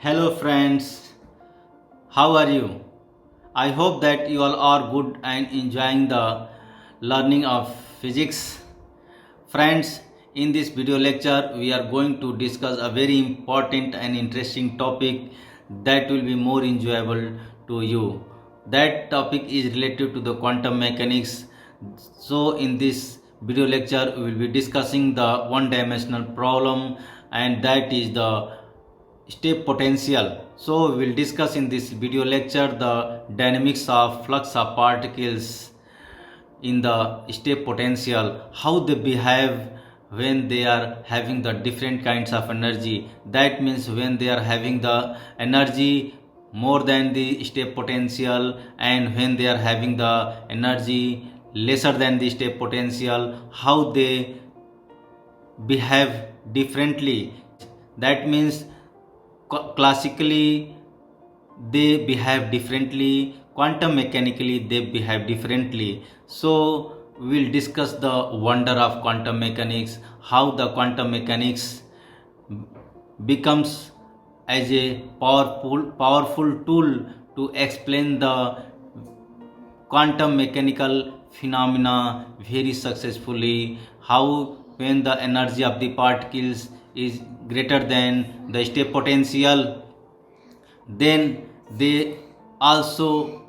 Hello friends, how are you? I hope that you all are good and enjoying the learning of physics. Friends, in this video lecture we are going to discuss a very important and interesting topic that will be more enjoyable to you. That topic is related to the quantum mechanics. So in this video lecture we will be discussing the one dimensional problem, and that is the step potential. So we will discuss in this video lecture the dynamics of flux of particles in the step potential, how they behave when they are having the different kinds of energy. That means when they are having the energy more than the step potential, and when they are having the energy lesser than the step potential, how they behave differently. That means classically they behave differently, quantum mechanically they behave differently. So we'll discuss the wonder of quantum mechanics, how the quantum mechanics becomes as a powerful tool to explain the quantum mechanical phenomena very successfully. How when the energy of the particles is greater than the step potential, then they also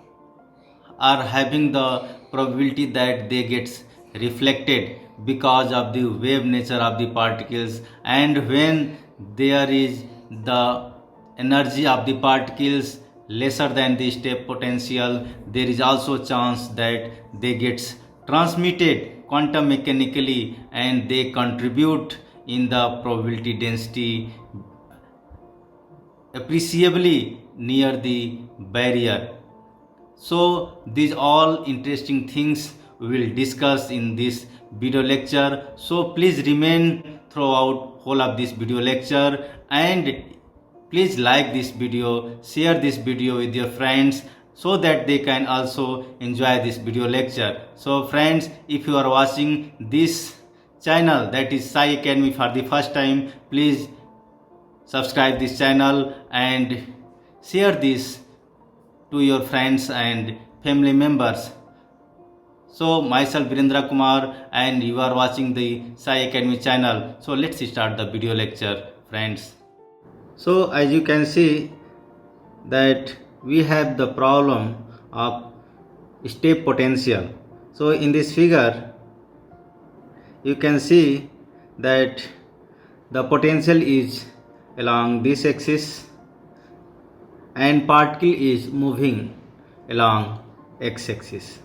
are having the probability that they gets reflected because of the wave nature of the particles. And when there is the energy of the particles lesser than the step potential, there is also chance that they gets transmitted quantum mechanically, and they contribute in the probability density appreciably near the barrier. So these all interesting things we will discuss in this video lecture. So please remain throughout whole of this video lecture, and please like this video, share this video with your friends so that they can also enjoy this video lecture. So friends, if you are watching this channel, that is Sai Academy, for the first time, please subscribe this channel and share this to your friends and family members. So myself Virendra Kumar, and you are watching the Sai Academy channel. So let's start the video lecture, friends. So as you can see that we have the problem of step potential. So in this figure you can see that the potential is along this axis and particle is moving along x-axis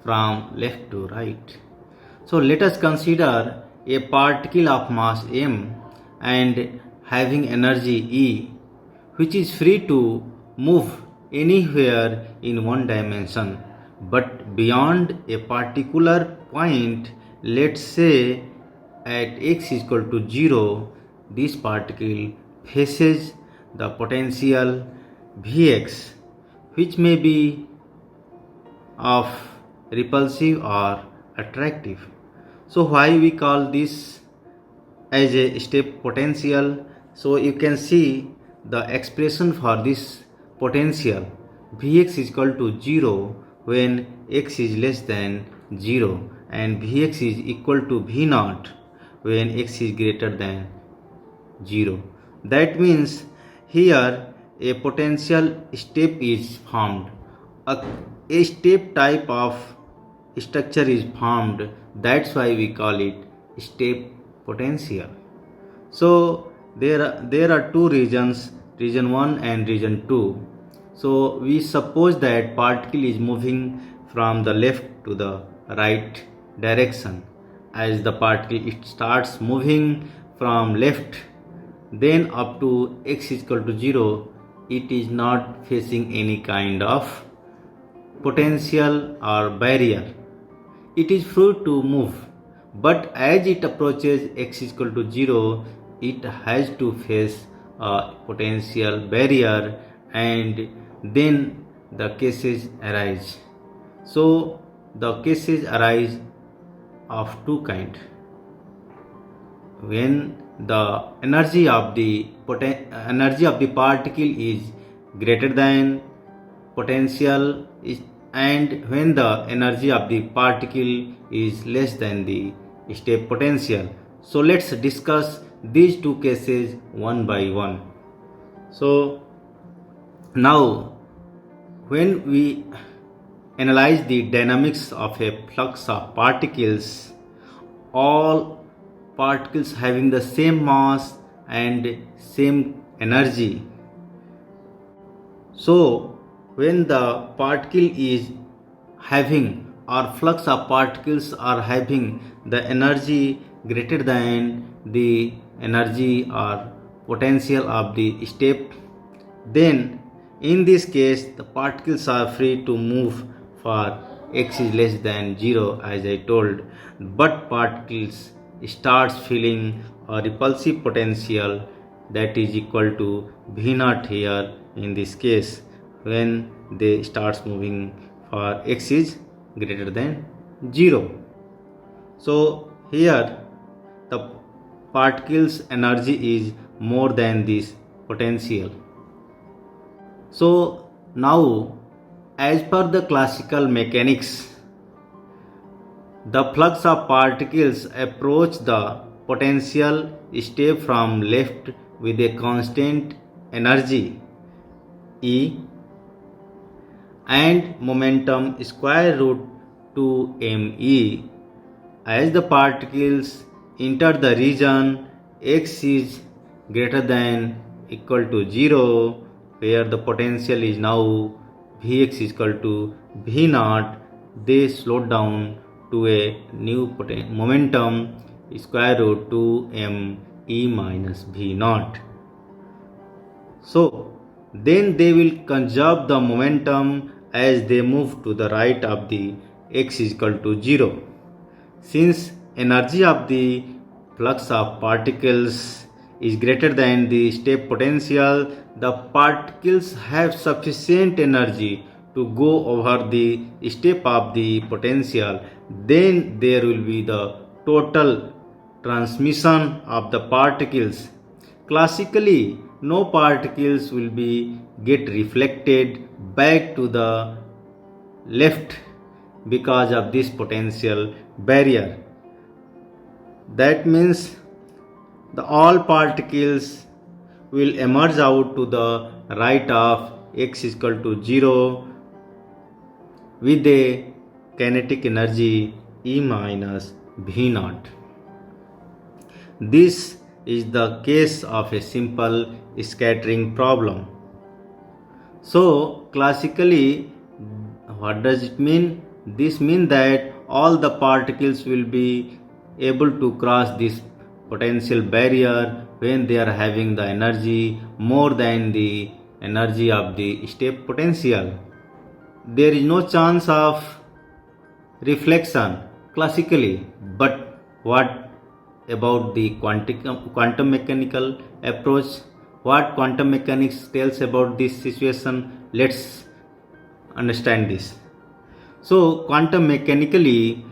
from left to right. So let us consider a particle of mass m and having energy E, which is free to move anywhere in one dimension, but beyond a particular point, let's say at x is equal to 0, this particle faces the potential Vx, which may be of repulsive or attractive. So why we call this as a step potential? So you can see the expression for this potential Vx is equal to 0 when x is less than 0, and Vx is equal to V naught when x is greater than 0. That means here a potential step is formed. A step type of structure is formed. That's why we call it step potential. So there are two regions, region 1 and region 2. So we suppose that particle is moving from the left to the right direction. As the particle it starts moving from left, then up to x is equal to 0, it is not facing any kind of potential or barrier. It is free to move, but as it approaches x is equal to 0, it has to face a potential barrier, and then the cases arise. So the cases arise of two kinds. When the energy of the particle is greater than potential and when the energy of the particle is less than the state potential. So let's discuss these two cases one by one. So now when we analyze the dynamics of a flux of particles, all particles having the same mass and same energy. So when the particle is having or flux of particles are having the energy greater than the energy or potential of the step, then in this case the particles are free to move for x is less than 0 as I told, but particles starts feeling a repulsive potential that is equal to V naught here in this case when they starts moving for x is greater than 0. So here the particle's energy is more than this potential. So now as per the classical mechanics, the flux of particles approach the potential step from left with a constant energy E and momentum square root 2 me. As the particles enter the region x is greater than equal to 0, where the potential is now Vx is equal to V naught, they slow down to a new momentum square root 2 m e minus V naught. So then they will conserve the momentum as they move to the right of the x is equal to 0. Since energy of the flux of particles is greater than the step potential, the particles have sufficient energy to go over the step of the potential. Then there will be the total transmission of the particles. Classically, no particles will be get reflected back to the left because of this potential barrier. That means the all particles will emerge out to the right of x is equal to 0 with a kinetic energy E minus V naught. This is the case of a simple scattering problem. So classically, what does it mean? This means that all the particles will be able to cross this potential barrier when they are having the energy more than the energy of the step potential. There is no chance of reflection classically, but what about the quantum mechanical approach? What quantum mechanics tells about this situation? Let's understand this. So quantum mechanically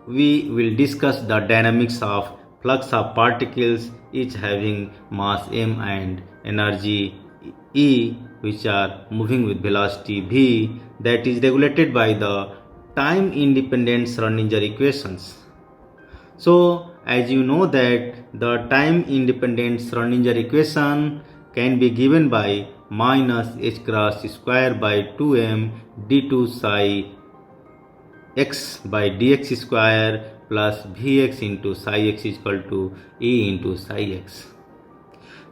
we will discuss the dynamics of flux of particles each having mass m and energy E, which are moving with velocity v, that is regulated by the time independent Schrödinger equations. So as you know that the time independent Schrödinger equation can be given by minus h cross square by 2m d2 psi x by dx square plus vx into psi x is equal to E into psi x.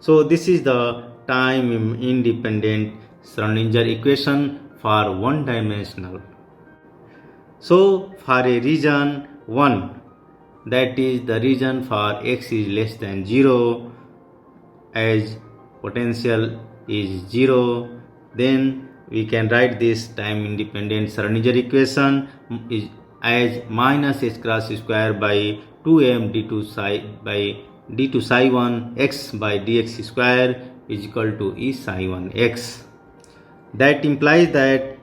So this is the time independent Schrödinger equation for one dimensional. So for a region 1, that is the region for x is less than 0, as potential is 0, then we can write this time independent Schrödinger equation is as minus h cross square by 2m d2 psi by d2 psi 1 x by dx square is equal to E psi 1 x. That implies that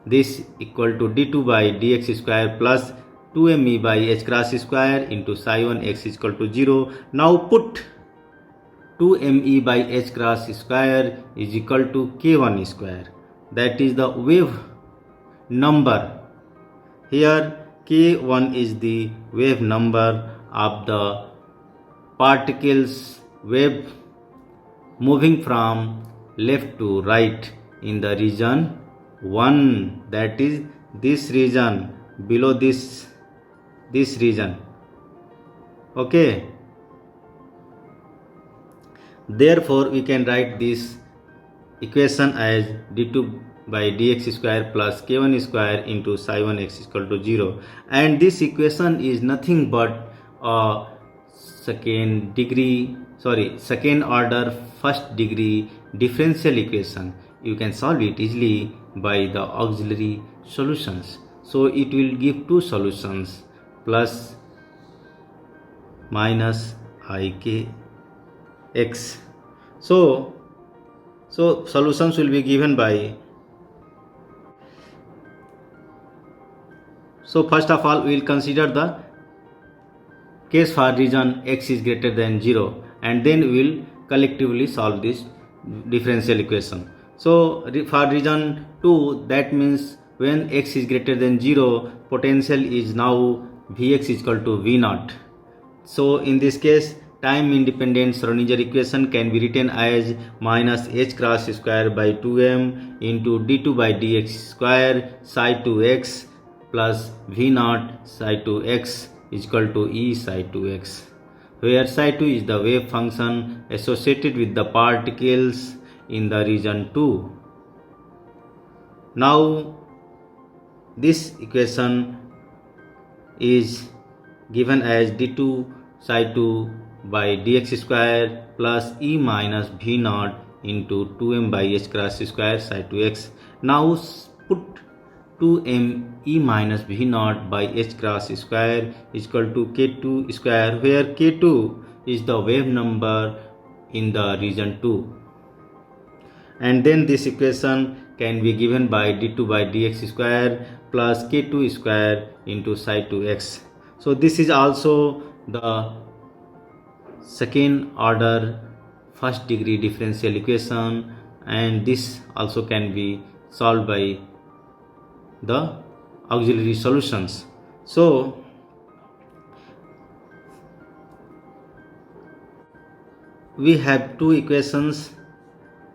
this equal to d2 by dx square plus 2me by h cross square into psi 1 x is equal to 0. Now put 2me by h cross square is equal to k1 square. That is the wave number. Here k1 is the wave number of the particles wave moving from left to right in the region 1, that is this region, below this region. Okay, therefore we can write this equation as d2 by dx square plus k1 square into psi 1 x is equal to 0, and this equation is nothing but a second order first degree differential equation. You can solve it easily by the auxiliary solutions. So it will give two solutions, plus minus ikx. So solutions will be given by, so first of all we will consider the case for region x is greater than 0, and then we will collectively solve this differential equation. So for region 2, that means when x is greater than 0, potential is now Vx is equal to V0. So in this case, time independent Schrodinger equation can be written as minus h cross square by 2m into d2 by dx square psi 2x plus V0 psi 2x is equal to E psi 2x, where psi 2 is the wave function associated with the particles in the region 2. Now this equation is given as d2 psi 2 by dx square plus E minus V0 into 2m by h cross square psi 2x. Now put 2m E minus V0 by h cross square is equal to k2 square, where k2 is the wave number in the region 2. And then this equation can be given by d2 by dx square plus k2 square into psi 2x. So this is also the second order first degree differential equation, and this also can be solved by the auxiliary solutions. So we have two equations,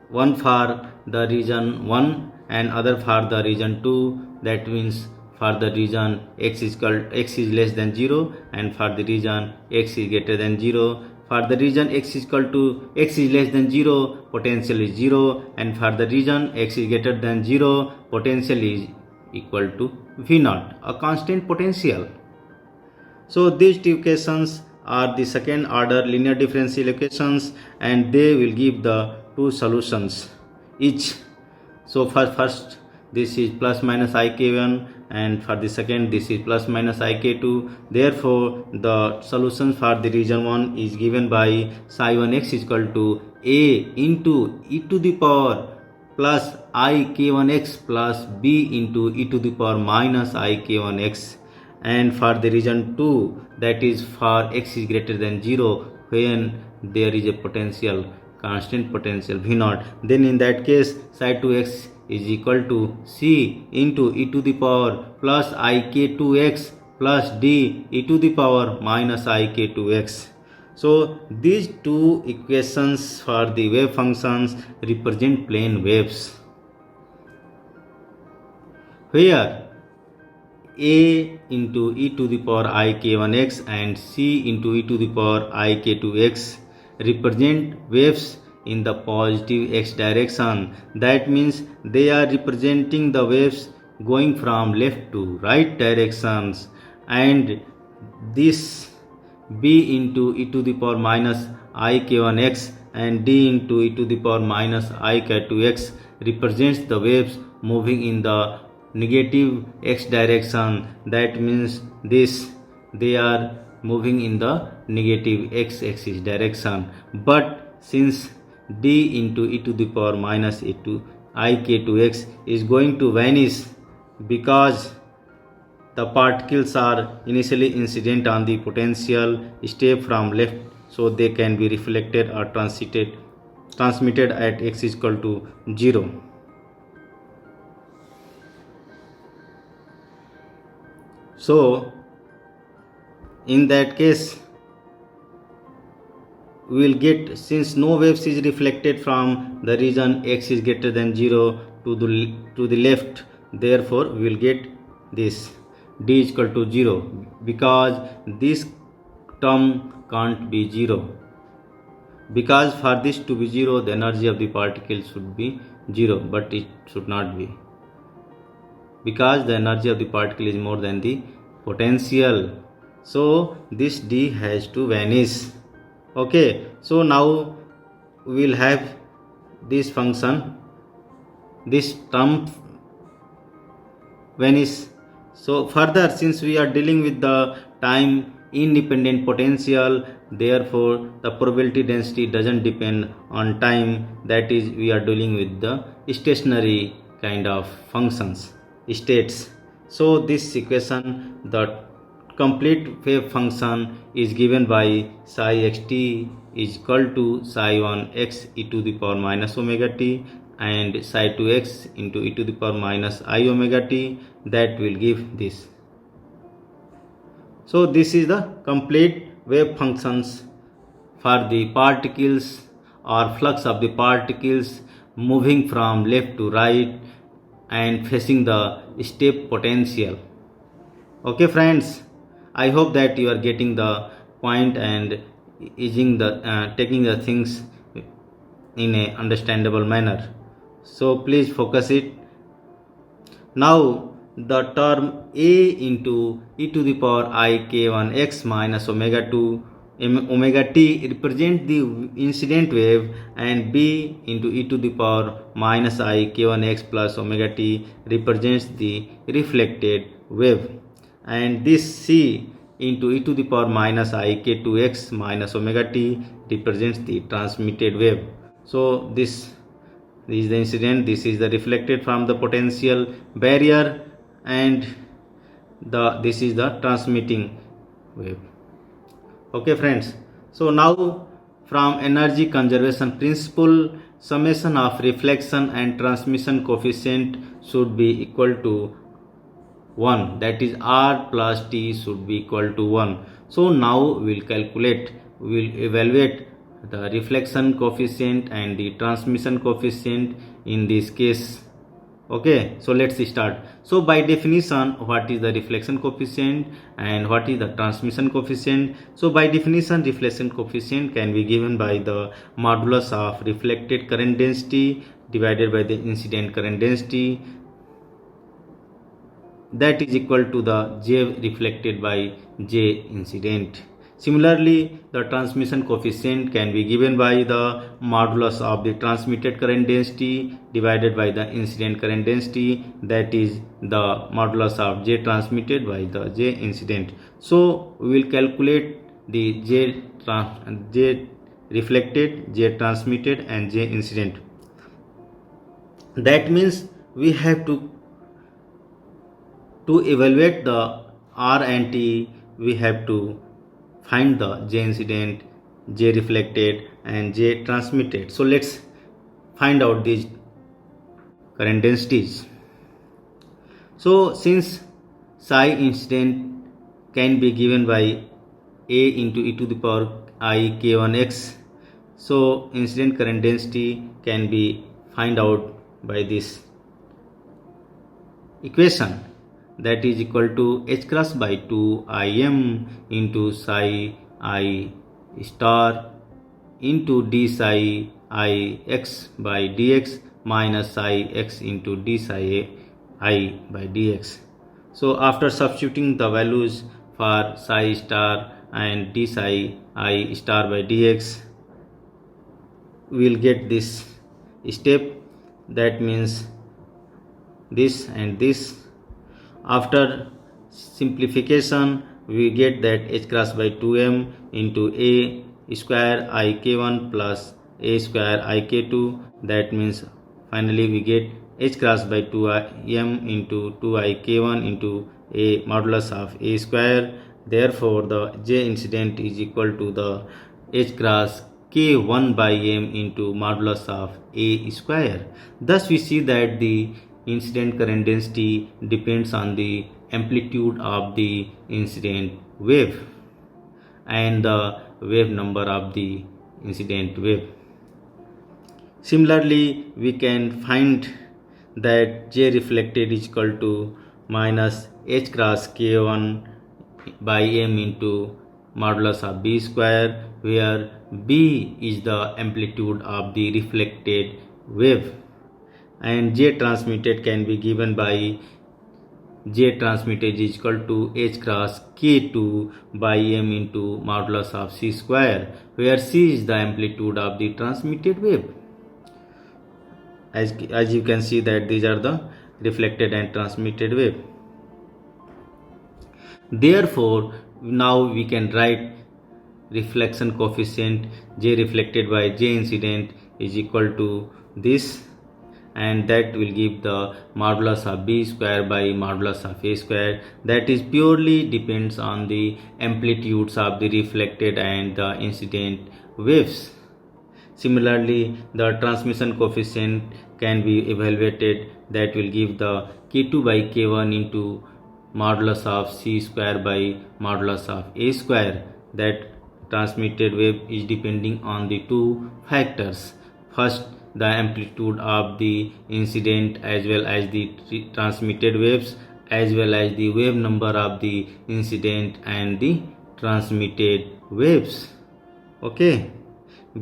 one for the region 1 and other for the region 2. That means for the region x is less than 0, and for the region x is greater than 0. For the region x is less than 0, potential is 0, and for the region x is greater than 0, potential is equal to V0, a constant potential. So these two equations are the second order linear differential equations, and they will give the two solutions each. So for first this is plus minus ik1, and for the second this is plus minus ik2. Therefore the solution for the region 1 is given by psi 1x is equal to a into e to the power plus ik1x plus b into e to the power minus ik1x. And for the region 2, that is for x is greater than 0, when there is a potential, constant potential V0, then in that case psi 2x is equal to c into e to the power plus ik2x plus d e to the power minus ik2x. So these two equations for the wave functions represent plane waves, where a into e to the power ik1x and c into e to the power ik2x represent waves in the positive x direction. That means they are representing the waves going from left to right directions, and this b into e to the power minus ik1x and d into e to the power minus ik2x represents the waves moving in the negative x direction. That means they are moving in the negative x axis direction. But since d into e to the power minus ik2x is going to vanish, because the particles are initially incident on the potential step from left, so they can be reflected or transmitted at x is equal to 0. So in that case we will get, since no waves is reflected from the region x is greater than 0 to the left, therefore we will get this d is equal to 0, because this term can't be 0, because for this to be 0 the energy of the particle should be 0, but it should not be, because the energy of the particle is more than the potential, so this d has to vanish. Okay, so now we will have this function, this term vanish. So further, since we are dealing with the time independent potential, therefore the probability density doesn't depend on time, that is we are dealing with the stationary kind of functions, states. So this equation, the complete wave function is given by psi xt is equal to psi 1 x e to the power minus omega t and psi 2 x into e to the power minus I omega t, that will give this. So this is the complete wave functions for the particles or flux of the particles moving from left to right and facing the step potential. Okay friends, I hope that you are getting the point and taking the things in a understandable manner. So please focus it. Now the term a into e to the power I k1 x minus omega 2 omega t represent the incident wave, and b into e to the power minus I k1 x plus omega t represents the reflected wave, and this c into e to the power minus I k2 x minus omega t represents the transmitted wave. So this is the incident, this is the reflected from the potential barrier, and this is the transmitting wave. Okay friends, so now from energy conservation principle, summation of reflection and transmission coefficient should be equal to 1, that is r plus t should be equal to 1. So now we will evaluate the reflection coefficient and the transmission coefficient in this case. Okay, so let's start. So by definition, what is the reflection coefficient and what is the transmission coefficient? So by definition, reflection coefficient can be given by the modulus of reflected current density divided by the incident current density, that is equal to the J reflected by J incident. Similarly, the transmission coefficient can be given by the modulus of the transmitted current density divided by the incident current density, that is the modulus of J transmitted by the J incident. So we will calculate the J reflected, J transmitted and J incident. That means we have to evaluate the R and T, we have to find the J incident, J reflected and J transmitted. So let's find out these current densities. So since psi incident can be given by A into e to the power I k1 x, so incident current density can be find out by this equation, that is equal to h cross by 2 im into psi I star into d psi I x by dx minus psi x into d psi I by dx. So after substituting the values for psi star and d psi I star by dx, we will get this step, that means this and this. After simplification, we get that h cross by 2m into a square I k1 plus a square I k2, that means finally we get h cross by 2m into 2 I k1 into a modulus of a square. Therefore the J incident is equal to the H cross k1 by m into modulus of a square. Thus we see that the incident current density depends on the amplitude of the incident wave and the wave number of the incident wave. Similarly, we can find that J reflected is equal to minus H cross k1 by m into modulus of b square, where b is the amplitude of the reflected wave, and J transmitted can be given by J transmitted is equal to H cross k2 by m into modulus of c square, where c is the amplitude of the transmitted wave. As you can see that these are the reflected and transmitted wave. Therefore now we can write reflection coefficient J reflected by J incident is equal to this, and that will give the modulus of b square by modulus of a square, that is purely depends on the amplitudes of the reflected and the incident waves. Similarly, the transmission coefficient can be evaluated, that will give the k2 by k1 into modulus of c square by modulus of a square. That transmitted wave is depending on the two factors. First, the amplitude of the incident as well as the transmitted waves, as well as the wave number of the incident and the transmitted waves. Okay,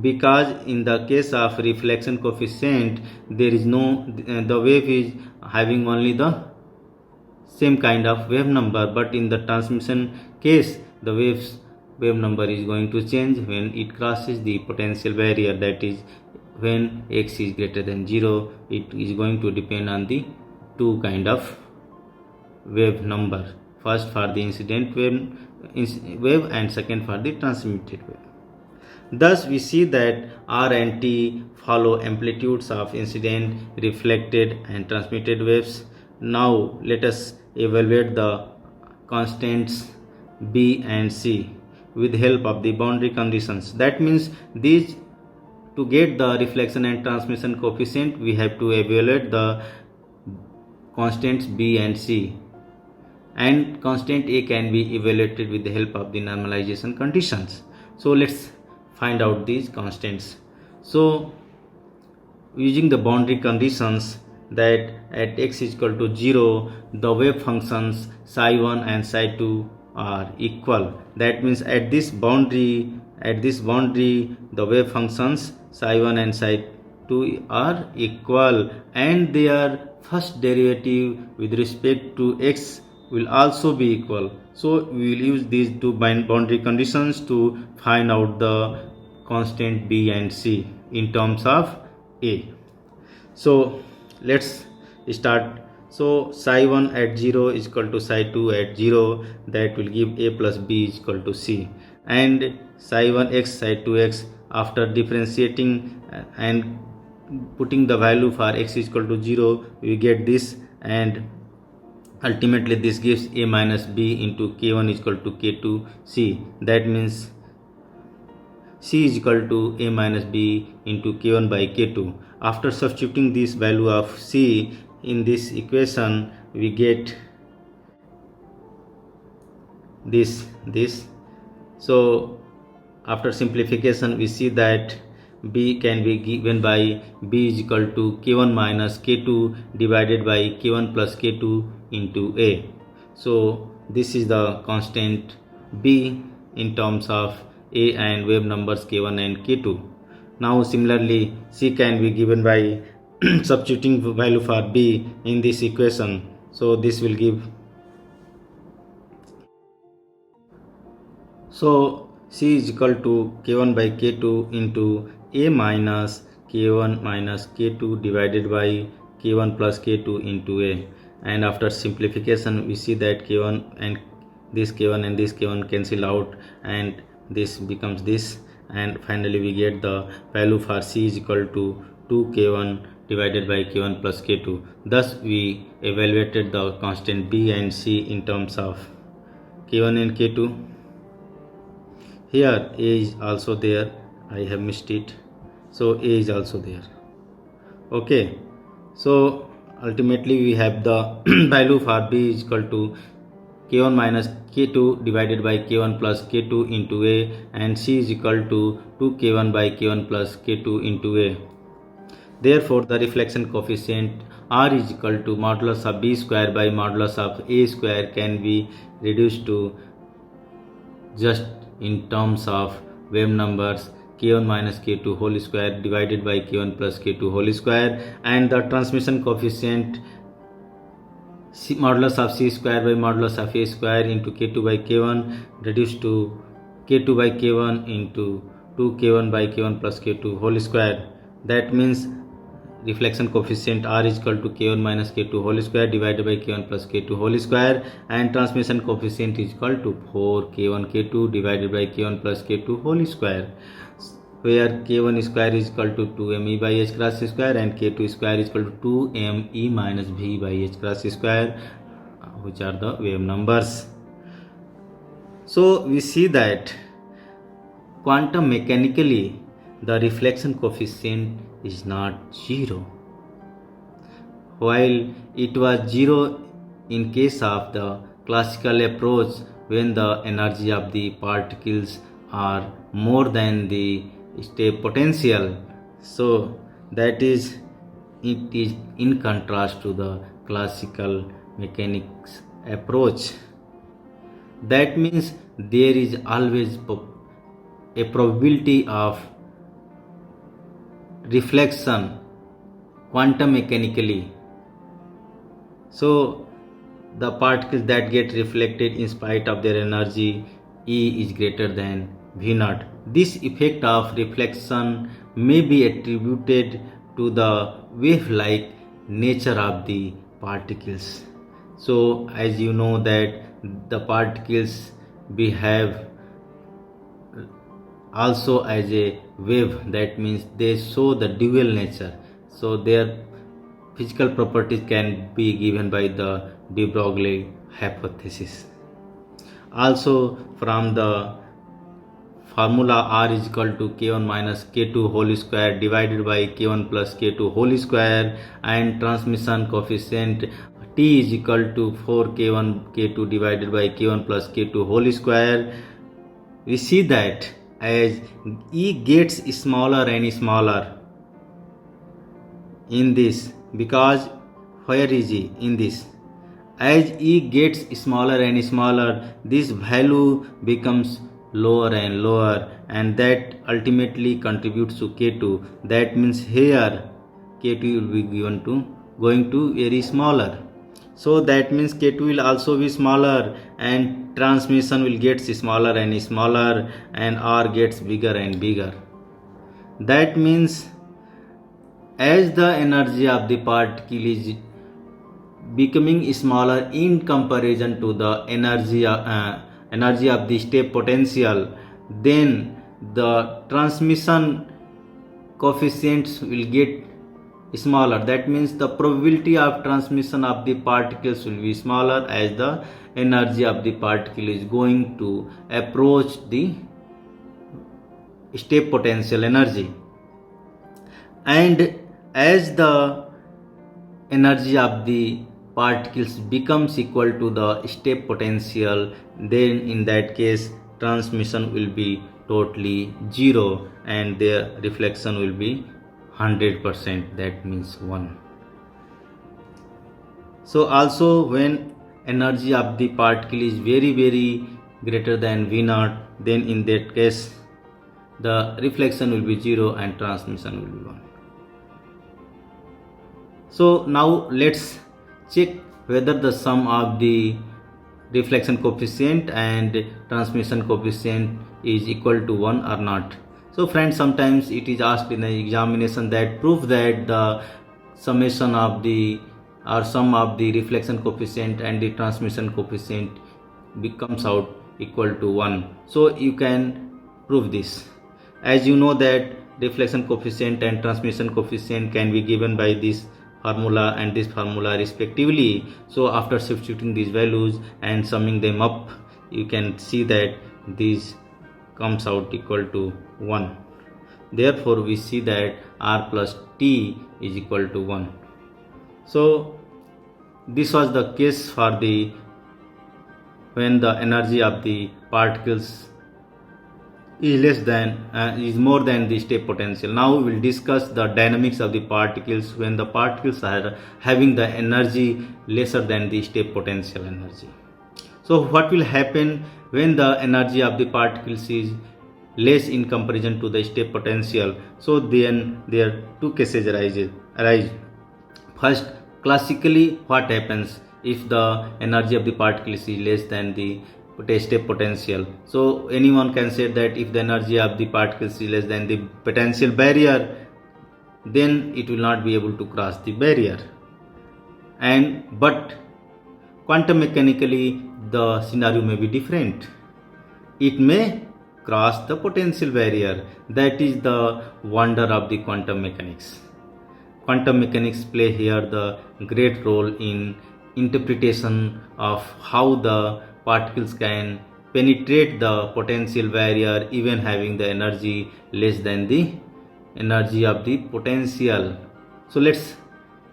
because in the case of reflection coefficient there is no, the wave is having only the same kind of wave number, but in the transmission case the wave number is going to change when it crosses the potential barrier, that is when x is greater than 0. It is going to depend on the two kind of wave number, first for the incident wave and second for the transmitted wave. Thus we see that R and T follow amplitudes of incident, reflected and transmitted waves. Now let us evaluate the constants B and C with help of the boundary conditions. That means these, to get the reflection and transmission coefficient we have to evaluate the constants B and C, and constant A can be evaluated with the help of the normalization conditions. So let's find out these constants. So using the boundary conditions, that at x is equal to 0 the wave functions psi1 and psi2 are equal. That means at this boundary the wave functions psi1 and psi2 are equal, and their first derivative with respect to x will also be equal. So we will use these two boundary conditions to find out the constant B and C in terms of A. So let's start. So psi1 at 0 is equal to psi2 at 0, that will give A plus B is equal to C, and psi1x psi2x, after differentiating and putting the value for x is equal to 0 we get this, and ultimately this gives A minus B into k1 is equal to k2 C. That means C is equal to A minus B into k1 by k2. After substituting this value of C in this equation we get this. So after simplification we see that B can be given by B is equal to k1 minus k2 divided by k1 plus k2 into A. So this is the constant B in terms of A and wave numbers k1 and k2. Now similarly C can be given by substituting value for B in this equation. So this will give, so C is equal to k1 by k2 into A minus k1 minus k2 divided by k1 plus k2 into A. And after simplification we see that k1 and this k1 and this k1 cancel out, and this becomes this, and finally we get the value for C is equal to 2k1 divided by k1 plus k2. Thus we evaluated the constant b and c in terms of k1 and k2. Here a is also there, I have missed it, so a is also there. Okay, so ultimately we have the value for b is equal to k1 minus k2 divided by k1 plus k2 into a, and c is equal to 2k1 by k1 plus k2 into a. Therefore the reflection coefficient r is equal to modulus of b square by modulus of a square can be reduced to just in terms of wave numbers k1 minus k2 whole square divided by k1 plus k2 whole square, and the transmission coefficient C, modulus of c square by modulus of a square into k2 by k1 reduced to k2 by k1 into 2k1 by k1 plus k2 whole square. That means reflection coefficient r is equal to k1 minus k2 whole square divided by k1 plus k2 whole square, and transmission coefficient is equal to 4k1 k2 divided by k1 plus k2 whole square, where k1 square is equal to 2me by h cross square and k2 square is equal to 2me minus v by h cross square, which are the wave numbers. So we see that quantum mechanically the reflection coefficient is not 0, while it was 0 in case of the classical approach when the energy of the particles are more than the state potential. So that is, it is in contrast to the classical mechanics approach. That means there is always a probability of reflection quantum mechanically. So the particles that get reflected in spite of their energy E is greater than V naught. This effect of reflection may be attributed to the wave-like nature of the particles. So as you know that the particles behave also as a wave, that means they show the dual nature, so their physical properties can be given by the de Broglie hypothesis. Also from the formula r is equal to k1 minus k2 whole square divided by k1 plus k2 whole square, and transmission coefficient t is equal to 4k1 k2 divided by k1 plus k2 whole square. We see that as E gets smaller and smaller in this, because where is E in this? As E gets smaller and smaller, this value becomes lower and lower, and that ultimately contributes to K2. That means here K2 will be going to very smaller. So that means K2 will also be smaller, and transmission will get smaller and smaller, and R gets bigger and bigger. That means as the energy of the particle is becoming smaller in comparison to the energy of the state potential, then the transmission coefficients will get smaller. That means the probability of transmission of the particles will be smaller as the energy of the particle is going to approach the state potential energy. And as the energy of the particles becomes equal to the state potential, then in that case transmission will be totally 0 and their reflection will be 100%, that means 1. So also when energy of the particle is very greater than V naught, then in that case the reflection will be 0 and transmission will be 1. So now let's check whether the sum of the reflection coefficient and transmission coefficient is equal to 1 or not. So friends, sometimes it is asked in the examination that prove that the summation of the or sum of the reflection coefficient and the transmission coefficient becomes out equal to 1. So you can prove this. As you know that reflection coefficient and transmission coefficient can be given by this formula and this formula respectively. So after substituting these values and summing them up, you can see that these comes out equal to 1. Therefore we see that R plus T is equal to 1. So this was the case for the when the energy of the particles is more than the state potential. Now we will discuss the dynamics of the particles when the particles are having the energy lesser than the state potential energy. So what will happen when the energy of the particles is less in comparison to the state potential? So then there are two cases arise. First, classically what happens if the energy of the particles is less than the state potential? So anyone can say that if the energy of the particles is less than the potential barrier, then it will not be able to cross the barrier. But quantum mechanically the scenario may be different. It may cross the potential barrier. That is the wonder of the quantum mechanics. Quantum mechanics play here the great role in interpretation of how the particles can penetrate the potential barrier even having the energy less than the energy of the potential. So let's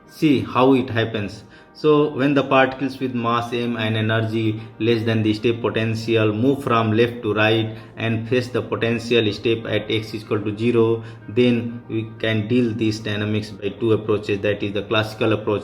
see how it happens. So when the particles with mass m and energy less than the state potential move from left to right and face the potential state at x is equal to 0, then we can deal these dynamics by two approaches. That is the classical approach,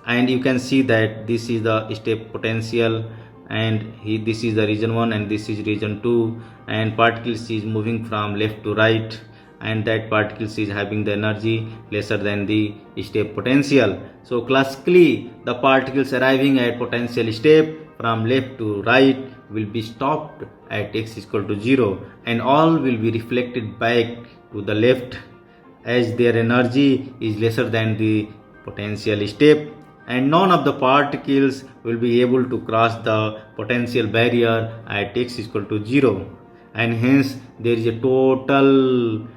and you can see that this is the state potential and this is the region 1 and this is region 2, and particles is moving from left to right and that particles is having the energy lesser than the state potential. So classically the particles arriving at potential state from left to right will be stopped at x is equal to 0 and all will be reflected back to the left as their energy is lesser than the potential state, and none of the particles will be able to cross the potential barrier at x is equal to 0, and hence there is a total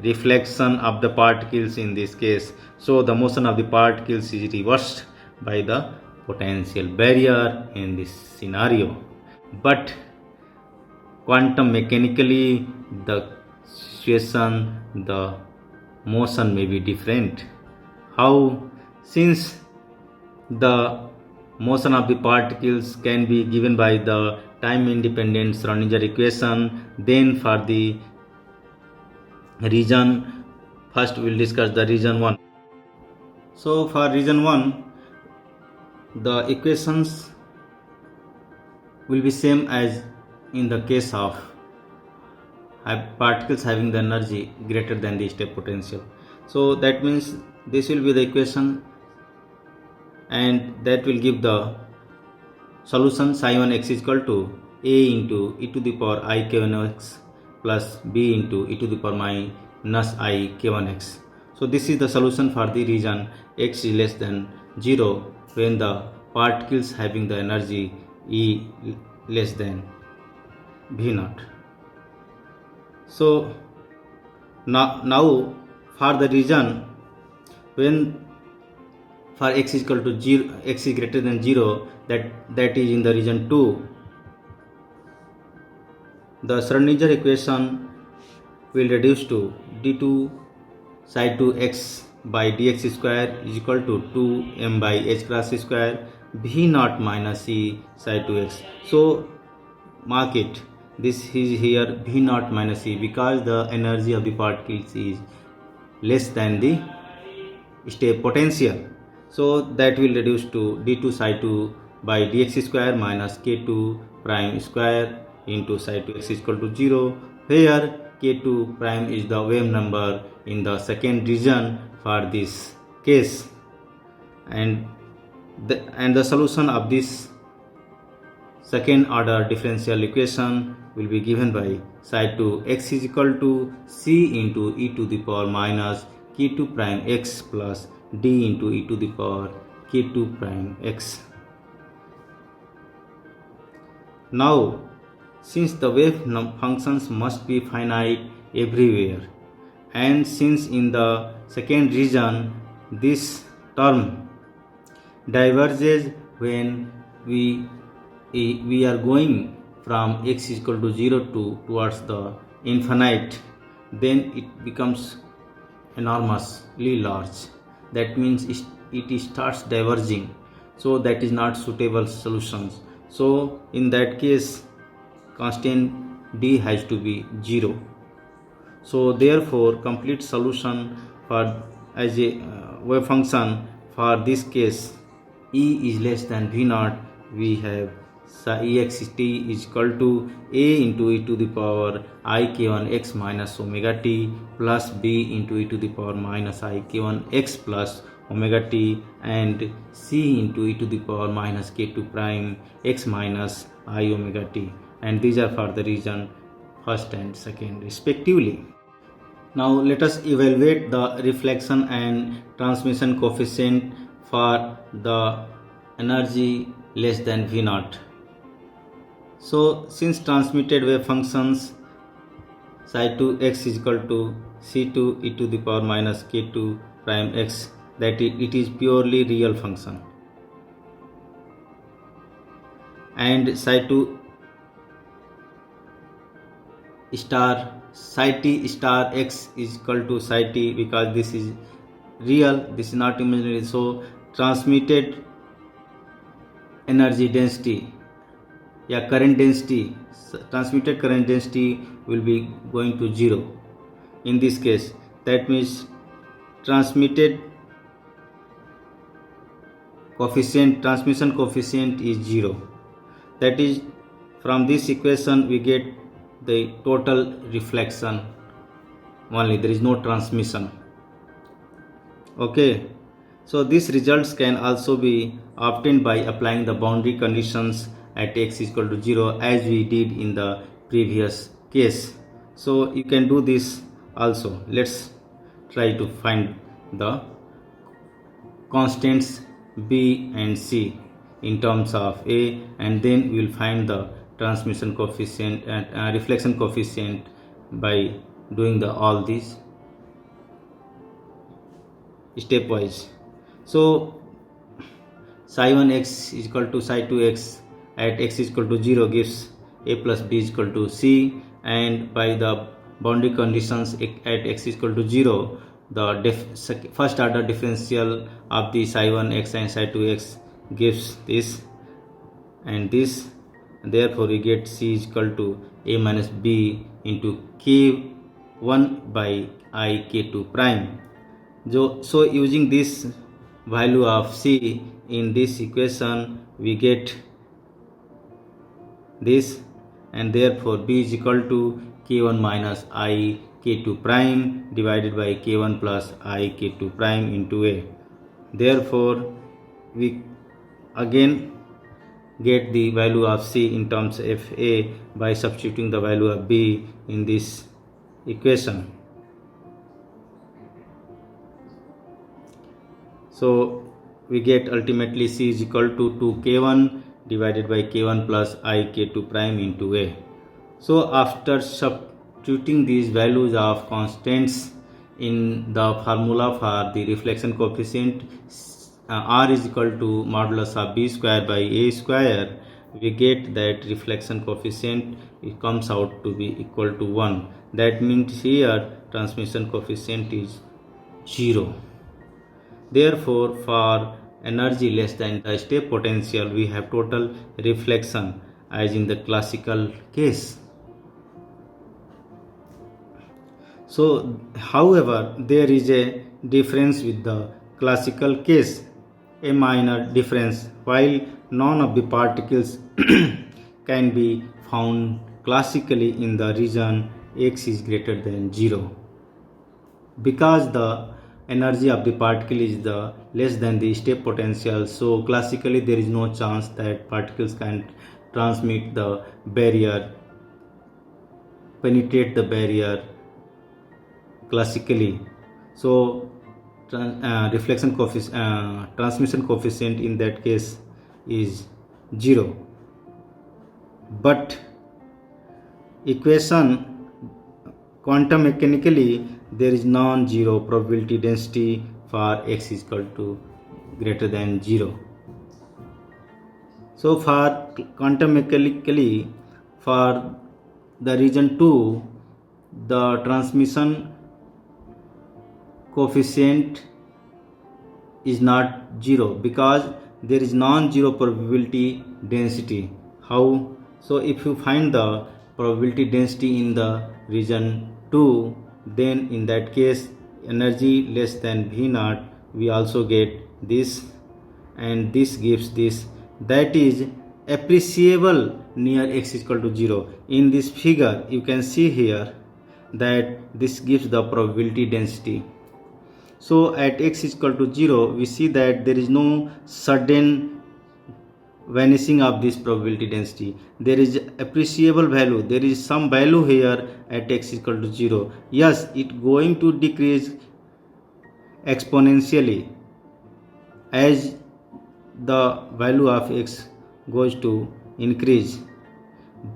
reflection of the particles in this case. So the motion of the particles is reversed by the potential barrier in this scenario. But quantum mechanically the situation, the motion may be different. How? Since the motion of the particles can be given by the time independent Schrödinger equation, then for the region, first we will discuss the region 1. So for region 1 the equations will be same as in the case of particles having the energy greater than the state potential. So that means this will be the equation and that will give the solution psi1 x is equal to a into e to the power I k1 x plus b into e to the power minus I k1 x. So this is the solution for the region x is less than 0 when the particles having the energy E less than v naught. So now for the region when for x is equal to 0, x is greater than 0, that is in the region 2, the Schrödinger equation will reduce to d2 psi 2 x by dx square is equal to 2m by h cross square v naught minus e psi 2 x. So mark it, this is here v naught minus e because the energy of the particles is less than the state potential. So that will reduce to d2 psi 2 by dx square minus k2 prime square into psi 2 x is equal to 0, where k2 prime is the wave number in the second region for this case, and the solution of this second order differential equation will be given by psi 2 x is equal to c into e to the power minus k2 prime x plus d into e to the power k2 prime x. Now since the wave functions must be finite everywhere, and since in the second region this term diverges when we are going from x is equal to 0 to towards the infinite, then it becomes enormously large. That means it starts diverging, so that is not suitable solutions. So in that case constant d has to be 0. So therefore complete solution for as a wave function for this case e is less than v naught, we have ext is equal to a into e to the power I k1 x minus omega t plus b into e to the power minus I k1 x plus omega t and c into e to the power minus k2 prime x minus I omega t, and these are for the region first and second respectively. Now let us evaluate the reflection and transmission coefficient for the energy less than V naught. So since transmitted wave functions psi2 x is equal to c2 e to the power minus k2 prime x, that it is purely real function, and psi2 star psi t star x is equal to psi t, because this is real, this is not imaginary. So transmitted energy density, current density, transmitted current density will be going to 0 in this case. That means transmitted coefficient, transmission coefficient is 0. That is, from this equation we get the total reflection only, there is no transmission. Okay, so these results can also be obtained by applying the boundary conditions at x is equal to 0 as we did in the previous case. So you can do this also. Let's try to find the constants b and c in terms of a, and then we will find the transmission coefficient and reflection coefficient by doing all these stepwise. So psi 1 x is equal to psi 2 x at x is equal to 0 gives a plus b is equal to c, and by the boundary conditions at x is equal to 0, the first order differential of the psi 1 x and psi 2 x gives this and this, therefore we get c is equal to a minus b into k1 by I k2 prime. So using this value of c in this equation we get this, and therefore b is equal to k1 minus I k2 prime divided by k1 plus I k2 prime into a. Therefore we again get the value of c in terms of a by substituting the value of b in this equation. So we get ultimately c is equal to 2k1 divided by k1 plus I k2 prime into a. So after substituting these values of constants in the formula for the reflection coefficient, r is equal to modulus of b square by a square, we get that reflection coefficient it comes out to be equal to 1. That means here transmission coefficient is 0. Therefore for energy less than the step potential we have total reflection as in the classical case. So however there is a difference with the classical case, a minor difference. While none of the particles can be found classically in the region x is greater than 0, because the energy of the particle is the less than the step potential, so classically there is no chance that particles can transmit the barrier, penetrate the barrier classically. So reflection coefficient, transmission coefficient in that case is 0. But equation quantum mechanically there is non-zero probability density for x is equal to greater than 0. So for quantum mechanically, for the region 2, the transmission coefficient is not 0 because there is non-zero probability density. How? So if you find the probability density in the region 2, then in that case energy less than V naught, we also get this, and this gives this, that is appreciable near x is equal to 0. In this figure you can see here that this gives the probability density. So at x is equal to 0, we see that there is no sudden vanishing of this probability density. There is appreciable value. There is some value here at x is equal to 0. Yes, it going to decrease exponentially as the value of x goes to increase.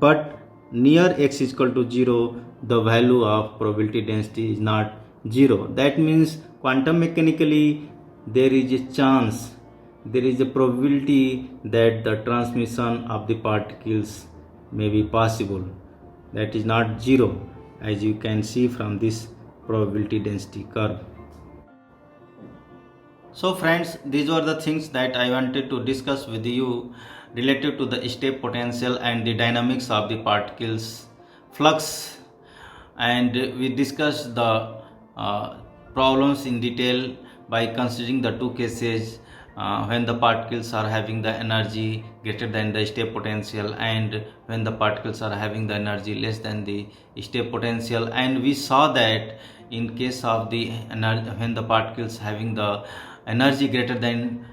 But near x is equal to 0, the value of probability density is not 0. That means quantum mechanically there is a chance, there is a probability that the transmission of the particles may be possible. That is not 0, as you can see from this probability density curve. So friends, these were the things that I wanted to discuss with you related to the step potential and the dynamics of the particles flux, and we discussed the problems in detail by considering the two cases when the particles are having the energy greater than the step potential and when the particles are having the energy less than the step potential. And we saw that in case of the energy, when the particles having the energy greater than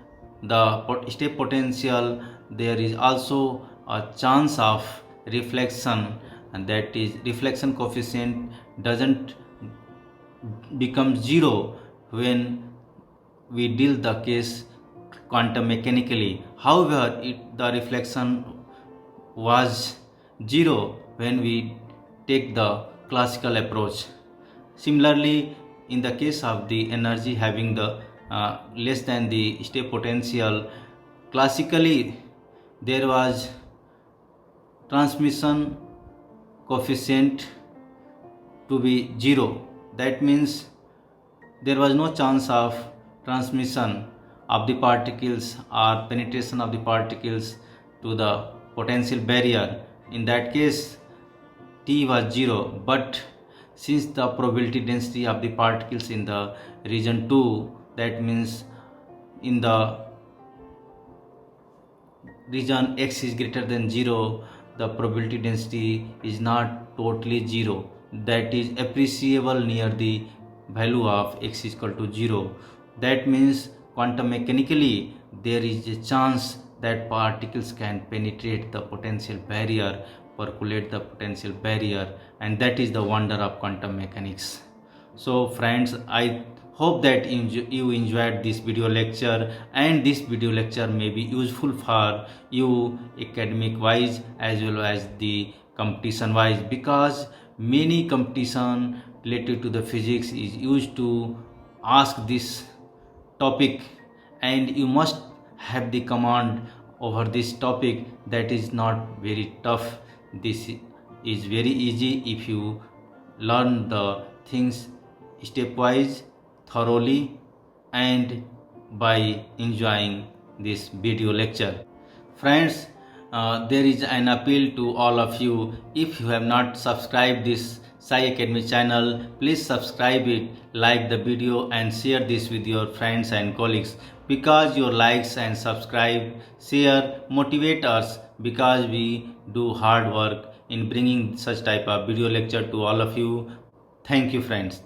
the step potential, there is also a chance of reflection, and that is reflection coefficient doesn't become 0 when we deal the case quantum mechanically. However, the reflection was 0 when we take the classical approach. Similarly, in the case of the energy having the less than the step potential, classically there was transmission coefficient to be 0. That means there was no chance of transmission of the particles or penetration of the particles to the potential barrier. In that case T was 0, but since the probability density of the particles in the region 2, that means in the region x is greater than 0, the probability density is not totally 0, that is appreciable near the value of x is equal to 0. That means quantum mechanically there is a chance that particles can penetrate the potential barrier, percolate the potential barrier, and that is the wonder of quantum mechanics. So friends, I hope that you enjoyed this video lecture, and this video lecture may be useful for you academic wise as well as the competition wise, because many competition related to the physics is used to ask this topic, and you must have the command over this topic. That is not very tough. This is very easy if you learn the things stepwise, thoroughly, and by enjoying this video lecture. Friends, there is an appeal to all of you. If you have not subscribed this Sai Academy channel, please subscribe it, like the video and share this with your friends and colleagues, because your likes and subscribe, share motivate us, because we do hard work in bringing such type of video lecture to all of you. Thank you friends.